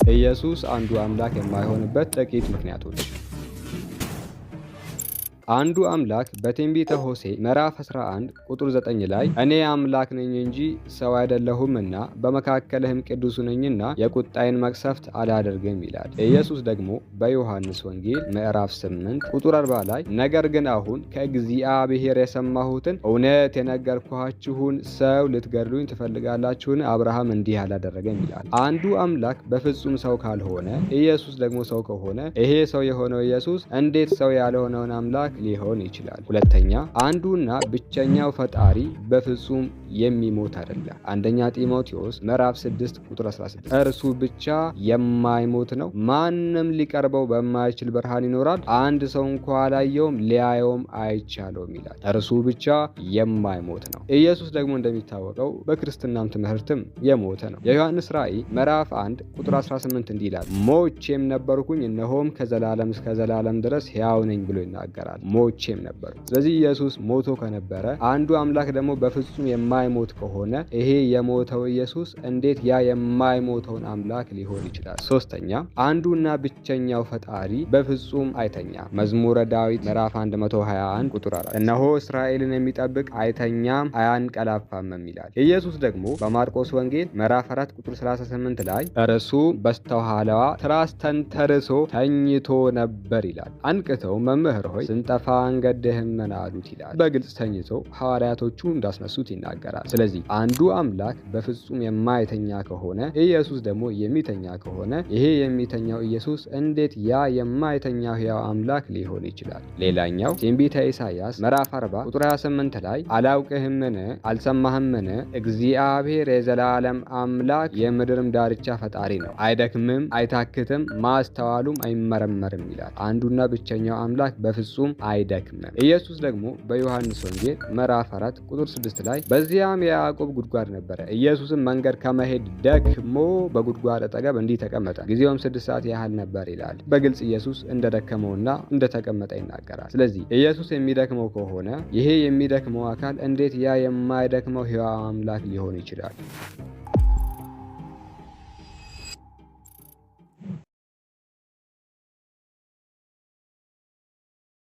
ኢየሱስ አንዱ አምላክ የማይሆንበት ጥቂት ምክንያቶች። አንዱ አምላክ በትንቢተ ሆሴዕ ምዕራፍ 11 ቁጥር 9 ላይ እኔ አምላክ ነኝ እንጂ ሰው አይደለሁምና በመካከልህም ቅዱስ ነኝና የቁጣዬን መቅሰፍት አላደርግም ይላል። ኢየሱስ ደግሞ በዮሐንስ ወንጌል ምዕራፍ 8 ቁጥር 40 ላይ ነገር ግን አሁን ከእግዚአብሔር የሰማሁትን እውነት የነገርኳችሁን ሰው ልትገድሉኝ ትፈልጋላችሁን? አብርሃም እንዲህ አላደረገም ይላል። አንዱ አምላክ በፍጹም ሰው ካልሆነ ኢየሱስ ደግሞ ሰው ከሆነ ይሄ ሰው የሆነው ኢየሱስ እንዴት ሰው ያልሆነውን አምላክ ሊሆን ይችላል? ሁለተኛ አንዱና ብቸኛው ፈጣሪ በፍጹም የሚሞት አይደለም። አንደኛ ጢሞቴዎስ ምዕራፍ 6 ቁጥር 16 እርሱ ብቻ የማይሞት ነው፣ ማንም ሊቀርበው በማይችል ብርሃን ይኖራል፣ አንድ ሰው እንኳ አላየውም ሊያየውም አይቻለውም ይላል። እርሱ ብቻ የማይሞት ነው። ኢየሱስ ደግሞ እንደሚታወቀው በክርስትናም ትምህርትም የሞተ ነው። የዮሐንስ ራእይ ምዕራፍ 1 ቁጥር 18 እንዲህ ይላል፣ ሞቼም ነበርኩኝ እነሆም ከዘላለም እስከ ዘላለም ድረስ ሕያው ነኝ ብሎ ይናገራል። ሞቼም ነበር። ስለዚህ ኢየሱስ ሞቶ ከነበረ አንዱ አምላክ ደግሞ በፍጹም የማይሞት ከሆነ ይሄ የሞተው ኢየሱስ እንዴት ያ የማይሞተውን አምላክ ሊሆን ይችላል? ሶስተኛ አንዱና ብቸኛው ፈጣሪ በፍጹም አይተኛ። መዝሙረ ዳዊት ምዕራፍ 121 ቁጥር 4 እነሆ እስራኤልን የሚጠብቅ አይተኛም አያንቀላፋምም ይላል። ኢየሱስ ደግሞ በማርቆስ ወንጌል ምዕራፍ 4 ቁጥር 38 ላይ እርሱ በስተኋላዋ ትራስ ተንተርሶ ተኝቶ ነበር ይላል። አንቅተው መምህር ሆይ ስንጠፋ አንገድህምን አሉት ይላል። በግልጽ ተኝቶ ሐዋርያቶቹ እንዳስነሱት ይናገራል። ስለዚህ አንዱ አምላክ በፍጹም የማይተኛ ከሆነ ኢየሱስ ደግሞ የሚተኛ ከሆነ ይሄ የሚተኛው ኢየሱስ እንዴት ያ የማይተኛው ሕያው አምላክ ሊሆን ይችላል? ሌላኛው ትንቢተ ኢሳይያስ ምዕራፍ 40 ቁጥር 28 ላይ አላውቅህምን? አልሰማህምን? እግዚአብሔር የዘላለም አምላክ የምድርም ዳርቻ ፈጣሪ ነው፣ አይደክምም፣ አይታክትም፣ ማስተዋሉም አይመረመርም ይላል። አንዱና ብቸኛው አምላክ በፍጹም አይደክምም። ኢየሱስ ደግሞ በዮሐንስ ወንጌል ምዕራፍ 4 ቁጥር 6 ላይ በዚያም የያዕቆብ ጉድጓድ ነበረ፣ ኢየሱስም መንገድ ከመሄድ ደክሞ በጉድጓድ አጠገብ እንዲህ ተቀመጠ፣ ጊዜውም 6 ሰዓት ያህል ነበር ይላል። በግልጽ ኢየሱስ እንደደከመውና እንደተቀመጠ ይናገራል። ስለዚህ ኢየሱስ የሚደክመው ከሆነ ይሄ የሚደክመው አካል እንዴት ያ የማይደክመው ሕያው አምላክ ሊሆን ይችላል?